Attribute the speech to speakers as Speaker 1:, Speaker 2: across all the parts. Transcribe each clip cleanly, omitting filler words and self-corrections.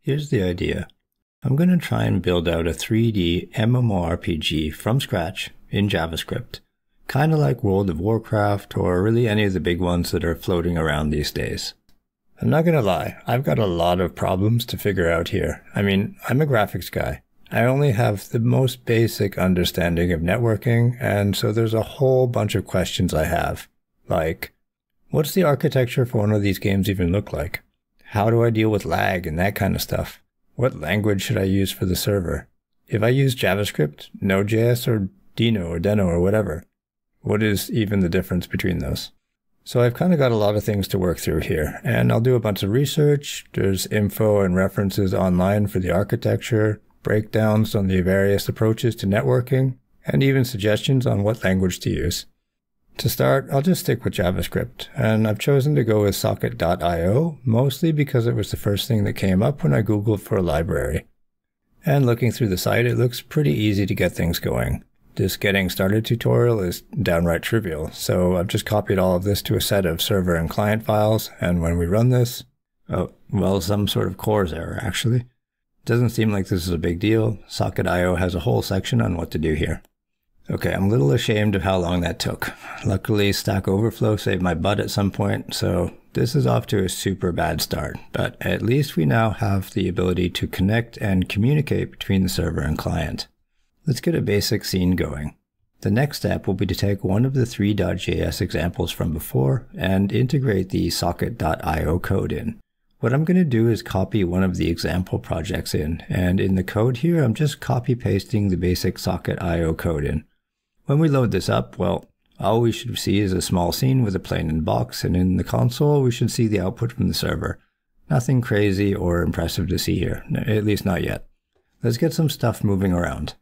Speaker 1: Here's the idea. I'm going to try and build out a 3D MMORPG from scratch in JavaScript, kind of like World of Warcraft or really any of the big ones that are floating around these days. I'm not going to lie, I've got a lot of problems to figure out here. I mean, I'm a graphics guy. I only have the most basic understanding of networking, and so there's a whole bunch of questions I have. Like, what's the architecture for one of these games even look like? How do I deal with lag and that kind of stuff? What language should I use for the server? If I use JavaScript, Node.js, or Deno or whatever, what is even the difference between those? So I've kind of got a lot of things to work through here, and I'll do a bunch of research. There's info and references online for the architecture, breakdowns on the various approaches to networking, and even suggestions on what language to use. To start, I'll just stick with JavaScript, and I've chosen to go with socket.io, mostly because it was the first thing that came up when I Googled for a library. And looking through the site, it looks pretty easy to get things going. This getting started tutorial is downright trivial, so I've just copied all of this to a set of server and client files, and when we run this, some sort of CORS error actually. Doesn't seem like this is a big deal. Socket.io has a whole section on what to do here. Okay, I'm a little ashamed of how long that took. Luckily, Stack Overflow saved my butt at some point, so this is off to a super bad start. But at least we now have the ability to connect and communicate between the server and client. Let's get a basic scene going. The next step will be to take one of the Three.js examples from before and integrate the socket.io code in. What I'm going to do is copy one of the example projects in, and in the code here, I'm just copy pasting the basic socket.io code in. When we load this up, well, all we should see is a small scene with a plain inbox, and in the console, we should see the output from the server. Nothing crazy or impressive to see here, at least not yet. Let's get some stuff moving around.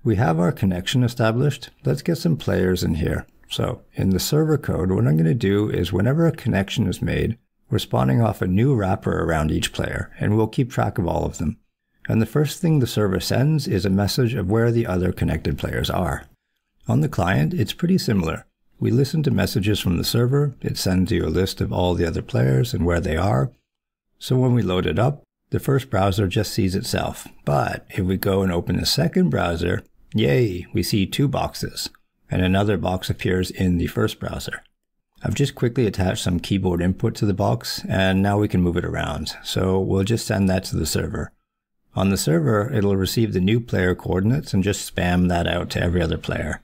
Speaker 1: We have our connection established. Let's get some players in here. So, in the server code, what I'm going to do is whenever a connection is made, we're spawning off a new wrapper around each player, and we'll keep track of all of them. And the first thing the server sends is a message of where the other connected players are. On the client, it's pretty similar. We listen to messages from the server, it sends you a list of all the other players and where they are. So when we load it up, the first browser just sees itself. But if we go and open a second browser, yay, we see two boxes, and another box appears in the first browser. I've just quickly attached some keyboard input to the box, and now we can move it around. So we'll just send that to the server. On the server, it'll receive the new player coordinates and just spam that out to every other player.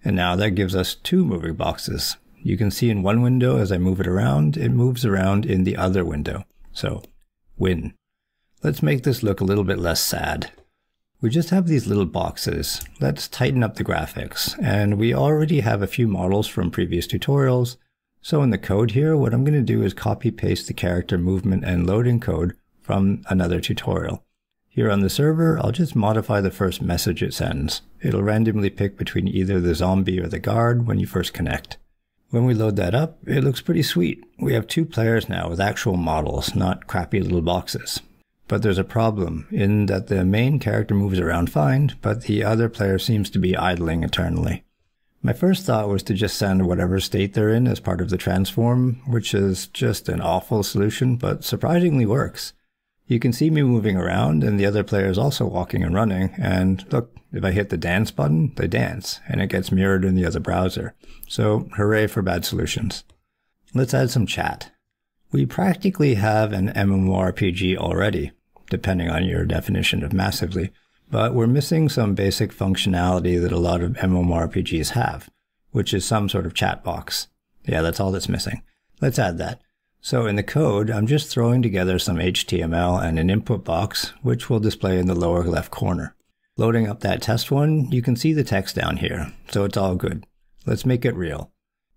Speaker 1: And now that gives us two moving boxes. You can see in one window as I move it moves around in the other window. So, win. Let's make this look a little bit less sad. We just have these little boxes. Let's tighten up the graphics. And we already have a few models from previous tutorials. So in the code here, what I'm going to do is copy paste the character movement and loading code from another tutorial. Here on the server, I'll just modify the first message it sends. It'll randomly pick between either the zombie or the guard when you first connect. When we load that up, it looks pretty sweet. We have two players now with actual models, not crappy little boxes. But there's a problem in that the main character moves around fine, but the other player seems to be idling eternally. My first thought was to just send whatever state they're in as part of the transform, which is just an awful solution, but surprisingly works. You can see me moving around, and the other player is also walking and running, and look, if I hit the dance button, they dance, and it gets mirrored in the other browser. So, hooray for bad solutions. Let's add some chat. We practically have an MMORPG already, depending on your definition of massively, but we're missing some basic functionality that a lot of MMORPGs have, which is some sort of chat box. Yeah, that's all that's missing. Let's add that. So in the code, I'm just throwing together some HTML and an input box, which will display in the lower left corner. Loading up that test one, you can see the text down here, so it's all good. Let's make it real.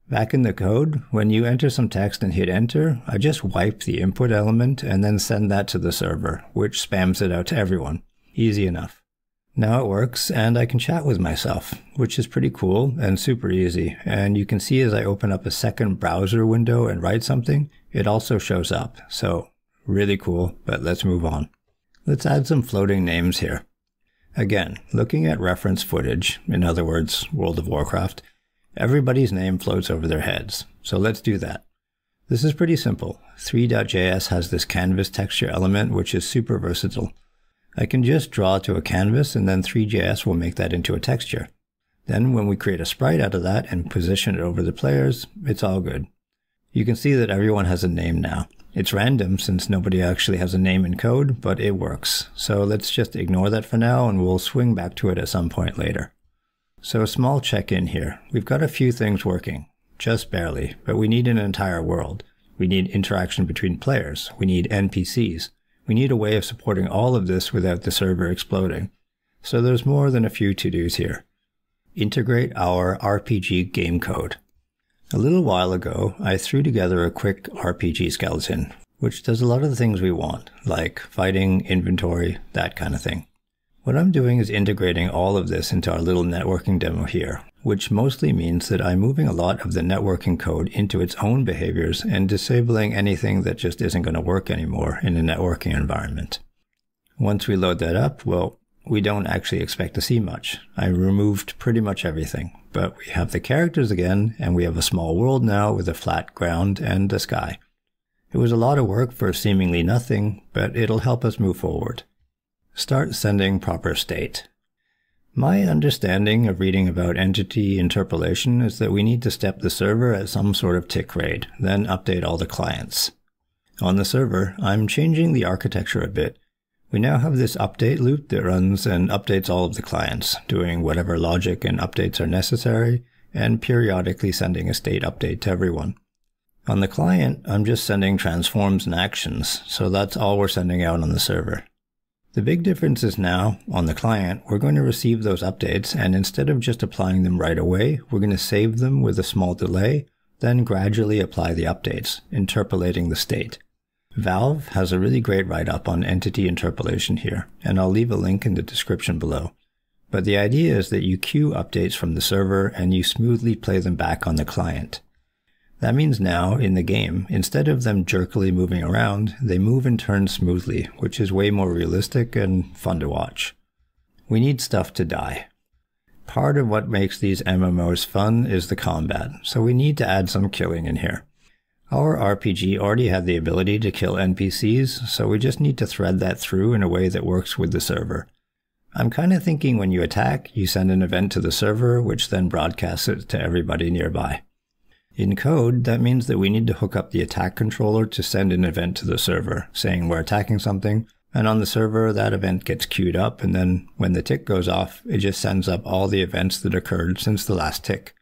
Speaker 1: Back in the code, when you enter some text and hit enter, I just wipe the input element and then send that to the server, which spams it out to everyone. Easy enough. Now it works, and I can chat with myself, which is pretty cool and super easy. And you can see as I open up a second browser window and write something, it also shows up. So, really cool, but let's move on. Let's add some floating names here. Again, looking at reference footage, in other words, World of Warcraft, everybody's name floats over their heads. So let's do that. This is pretty simple. Three.js has this canvas texture element which is super versatile. I can just draw to a canvas and then Three.js will make that into a texture. Then when we create a sprite out of that and position it over the players, it's all good. You can see that everyone has a name now. It's random since nobody actually has a name in code, but it works. So let's just ignore that for now and we'll swing back to it at some point later. So a small check-in here. We've got a few things working, just barely, but we need an entire world. We need interaction between players. We need NPCs. We need a way of supporting all of this without the server exploding. So there's more than a few to-dos here. Integrate our RPG game code. A little while ago, I threw together a quick RPG skeleton, which does a lot of the things we want, like fighting, inventory, that kind of thing. What I'm doing is integrating all of this into our little networking demo here, which mostly means that I'm moving a lot of the networking code into its own behaviors and disabling anything that just isn't going to work anymore in a networking environment. Once we load that up, well, we don't actually expect to see much. I removed pretty much everything, but we have the characters again, and we have a small world now with a flat ground and a sky. It was a lot of work for seemingly nothing, but it'll help us move forward. Start sending proper state. My understanding of reading about entity interpolation is that we need to step the server at some sort of tick rate, then update all the clients. On the server, I'm changing the architecture a bit. We now have this update loop that runs and updates all of the clients, doing whatever logic and updates are necessary, and periodically sending a state update to everyone. On the client, I'm just sending transforms and actions, so that's all we're sending out on the server. The big difference is now, on the client, we're going to receive those updates, and instead of just applying them right away, we're going to save them with a small delay, then gradually apply the updates, interpolating the state. Valve has a really great write-up on entity interpolation here, and I'll leave a link in the description below. But the idea is that you queue updates from the server and you smoothly play them back on the client. That means now, in the game, instead of them jerkily moving around, they move and turn smoothly, which is way more realistic and fun to watch. We need stuff to die. Part of what makes these MMOs fun is the combat, so we need to add some killing in here. Our RPG already had the ability to kill NPCs, so we just need to thread that through in a way that works with the server. I'm kind of thinking when you attack, you send an event to the server, which then broadcasts it to everybody nearby. In code, that means that we need to hook up the attack controller to send an event to the server, saying we're attacking something, and on the server, that event gets queued up, and then when the tick goes off, it just sends up all the events that occurred since the last tick.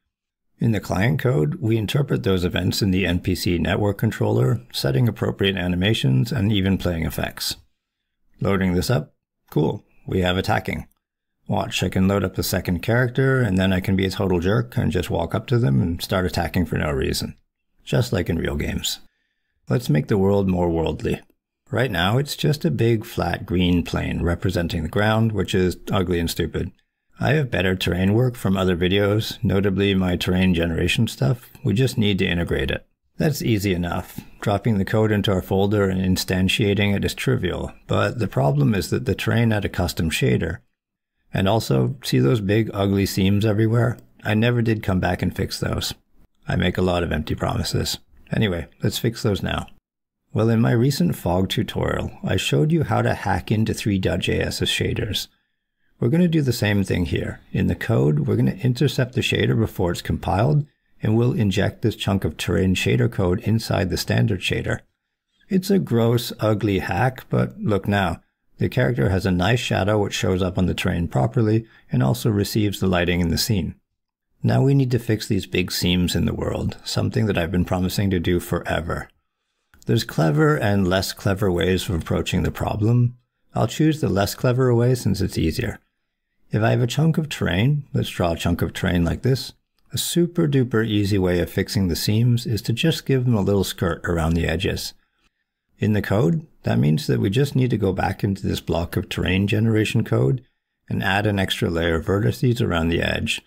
Speaker 1: In the client code, we interpret those events in the NPC network controller, setting appropriate animations and even playing effects. Loading this up, cool, we have attacking. Watch, I can load up a second character and then I can be a total jerk and just walk up to them and start attacking for no reason. Just like in real games. Let's make the world more worldly. Right now, it's just a big flat green plane representing the ground, which is ugly and stupid. I have better terrain work from other videos, notably my terrain generation stuff. We just need to integrate it. That's easy enough. Dropping the code into our folder and instantiating it is trivial, but the problem is that the terrain had a custom shader. And also, see those big ugly seams everywhere? I never did come back and fix those. I make a lot of empty promises. Anyway, let's fix those now. Well, in my recent Fog tutorial, I showed you how to hack into Three.js's shaders. We're going to do the same thing here. In the code, we're going to intercept the shader before it's compiled, and we'll inject this chunk of terrain shader code inside the standard shader. It's a gross, ugly hack, but look now. The character has a nice shadow which shows up on the terrain properly, and also receives the lighting in the scene. Now we need to fix these big seams in the world, something that I've been promising to do forever. There's clever and less clever ways of approaching the problem. I'll choose the less clever way since it's easier. If I have a chunk of terrain, let's draw a chunk of terrain like this, a super duper easy way of fixing the seams is to just give them a little skirt around the edges. In the code, that means that we just need to go back into this block of terrain generation code and add an extra layer of vertices around the edge.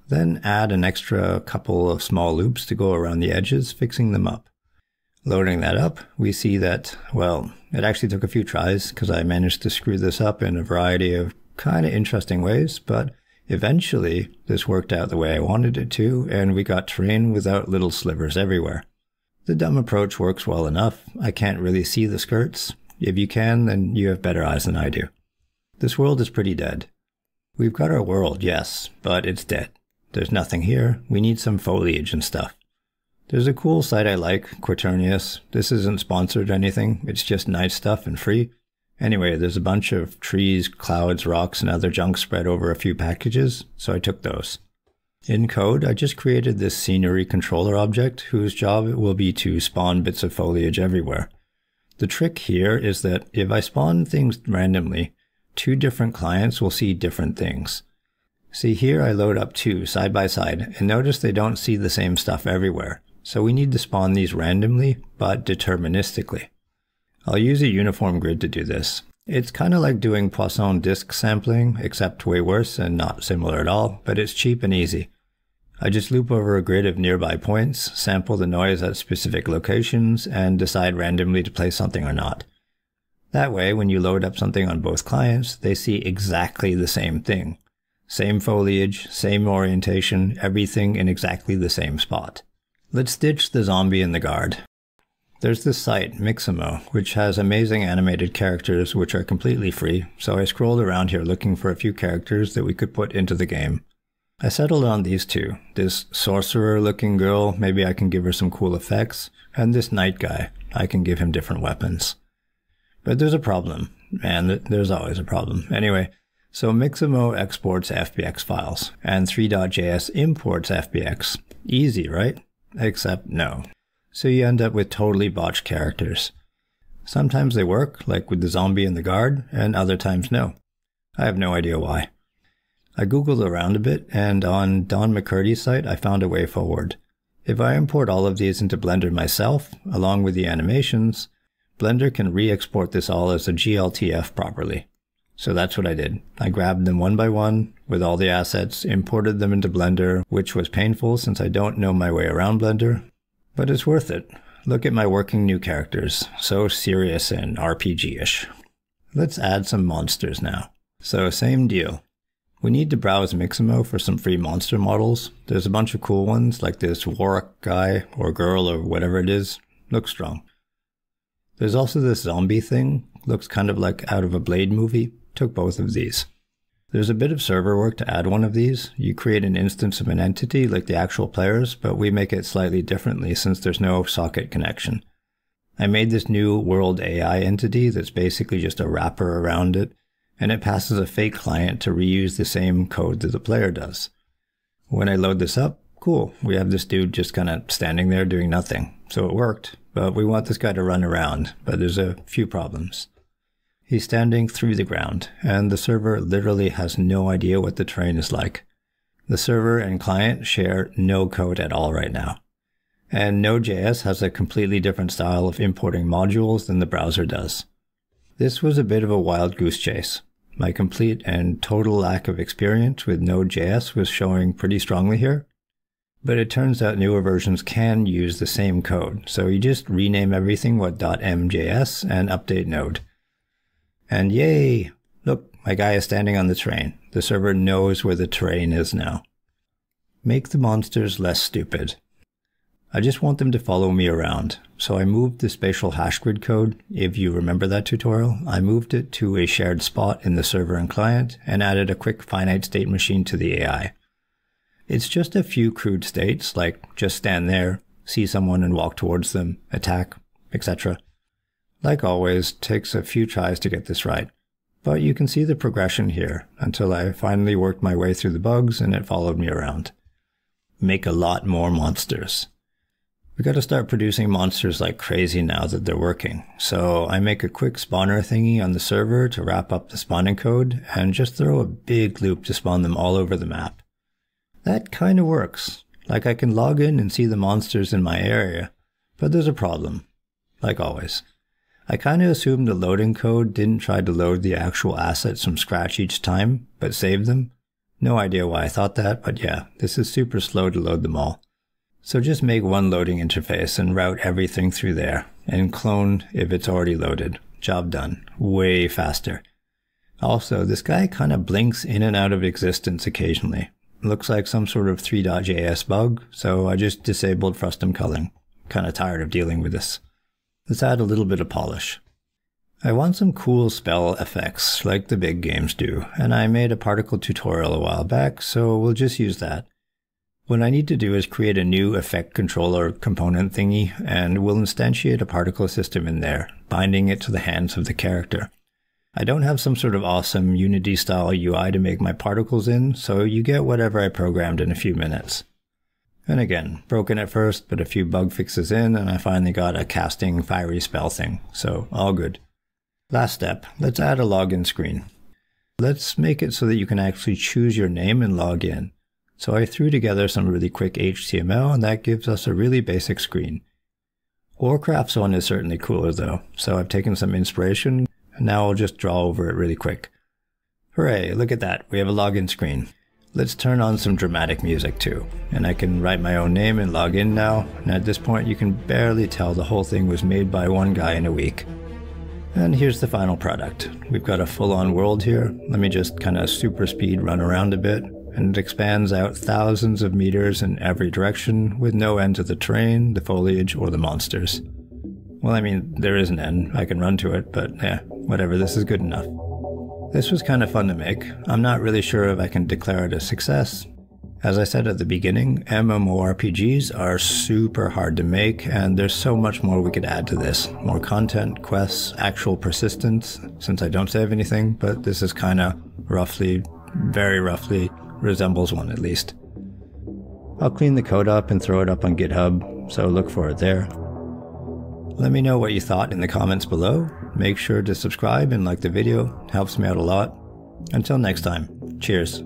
Speaker 1: Then add an extra couple of small loops to go around the edges, fixing them up. Loading that up, we see that, well, it actually took a few tries because I managed to screw this up in a variety of kind of interesting ways, but eventually this worked out the way I wanted it to, and we got terrain without little slivers everywhere. The dumb approach works well enough. I can't really see the skirts. If you can, then you have better eyes than I do. This world is pretty dead. We've got our world, yes, but it's dead. There's nothing here. We need some foliage and stuff. There's a cool site I like, Quaternius. This isn't sponsored or anything. It's just nice stuff and free. Anyway, there's a bunch of trees, clouds, rocks, and other junk spread over a few packages, so I took those. In code, I just created this scenery controller object whose job it will be to spawn bits of foliage everywhere. The trick here is that if I spawn things randomly, two different clients will see different things. See here I load up two side by side, and notice they don't see the same stuff everywhere. So we need to spawn these randomly, but deterministically. I'll use a uniform grid to do this. It's kind of like doing Poisson disk sampling, except way worse and not similar at all, but it's cheap and easy. I just loop over a grid of nearby points, sample the noise at specific locations, and decide randomly to play something or not. That way, when you load up something on both clients, they see exactly the same thing. Same foliage, same orientation, everything in exactly the same spot. Let's ditch the zombie and the guard. There's this site, Mixamo, which has amazing animated characters which are completely free, so I scrolled around here looking for a few characters that we could put into the game. I settled on these two, this sorcerer-looking girl, maybe I can give her some cool effects, and this knight guy, I can give him different weapons. But there's a problem, and there's always a problem. Anyway, so Mixamo exports FBX files, and Three.js imports FBX. Easy, right? Except no. So you end up with totally botched characters. Sometimes they work, like with the zombie and the guard, and other times no. I have no idea why. I googled around a bit, and on Don McCurdy's site I found a way forward. If I import all of these into Blender myself, along with the animations, Blender can re-export this all as a GLTF properly. So that's what I did. I grabbed them one by one, with all the assets, imported them into Blender, which was painful since I don't know my way around Blender. But it's worth it. Look at my working new characters. So serious and RPG-ish. Let's add some monsters now. So same deal. We need to browse Mixamo for some free monster models. There's a bunch of cool ones, like this Warwick guy, or girl, or whatever it is. Looks strong. There's also this zombie thing. Looks kind of like out of a Blade movie. Took both of these. There's a bit of server work to add one of these. You create an instance of an entity like the actual players, but we make it slightly differently since there's no socket connection. I made this new world AI entity that's basically just a wrapper around it, and it passes a fake client to reuse the same code that the player does. When I load this up, cool, we have this dude just kind of standing there doing nothing. So it worked, but we want this guy to run around, but there's a few problems. He's standing through the ground, and the server literally has no idea what the terrain is like. The server and client share no code at all right now. And Node.js has a completely different style of importing modules than the browser does. This was a bit of a wild goose chase. My complete and total lack of experience with Node.js was showing pretty strongly here. But it turns out newer versions can use the same code, so you just rename everything with .mjs and update Node. And yay! Look, my guy is standing on the terrain. The server knows where the terrain is now. Make the monsters less stupid. I just want them to follow me around, so I moved the spatial hash grid code. If you remember that tutorial, I moved it to a shared spot in the server and client and added a quick finite state machine to the AI. It's just a few crude states, like just stand there, see someone and walk towards them, attack, etc. Like always, takes a few tries to get this right. But you can see the progression here, until I finally worked my way through the bugs and it followed me around. Make a lot more monsters. We gotta start producing monsters like crazy now that they're working. So I make a quick spawner thingy on the server to wrap up the spawning code, and just throw a big loop to spawn them all over the map. That kinda works. Like I can log in and see the monsters in my area, but there's a problem. Like always. I kind of assumed the loading code didn't try to load the actual assets from scratch each time, but saved them. No idea why I thought that, but yeah, this is super slow to load them all. So just make one loading interface and route everything through there, and clone if it's already loaded. Job done. Way faster. Also, this guy kind of blinks in and out of existence occasionally. Looks like some sort of Three.js bug, so I just disabled frustum culling. kind of tired of dealing with this. Let's add a little bit of polish. I want some cool spell effects like the big games do, and I made a particle tutorial a while back, so we'll just use that. What I need to do is create a new effect controller component thingy, and we'll instantiate a particle system in there, binding it to the hands of the character. I don't have some sort of awesome Unity-style UI to make my particles in, so you get whatever I programmed in a few minutes. And again, broken at first, but a few bug fixes in, and I finally got a casting fiery spell thing, so all good. Last step, let's add a login screen. Let's make it so that you can actually choose your name and log in. So I threw together some really quick HTML, and that gives us a really basic screen. Warcraft's one is certainly cooler though, so I've taken some inspiration, and now I'll just draw over it really quick. Hooray, look at that, we have a login screen. Let's turn on some dramatic music too, and I can write my own name and log in now, and at this point you can barely tell the whole thing was made by one guy in a week. And here's the final product. We've got a full-on world here. Let me just kind of super speed run around a bit, and it expands out thousands of meters in every direction with no end to the terrain, the foliage, or the monsters. Well, I mean, there is an end. I can run to it, but yeah, whatever, this is good enough. This was kind of fun to make. I'm not really sure if I can declare it a success. As I said at the beginning, MMORPGs are super hard to make, and there's so much more we could add to this. More content, quests, actual persistence, since I don't save anything, but this is kind of roughly, very roughly, resembles one at least. I'll clean the code up and throw it up on GitHub, so look for it there. Let me know what you thought in the comments below. Make sure to subscribe and like the video, it helps me out a lot. Until next time, cheers.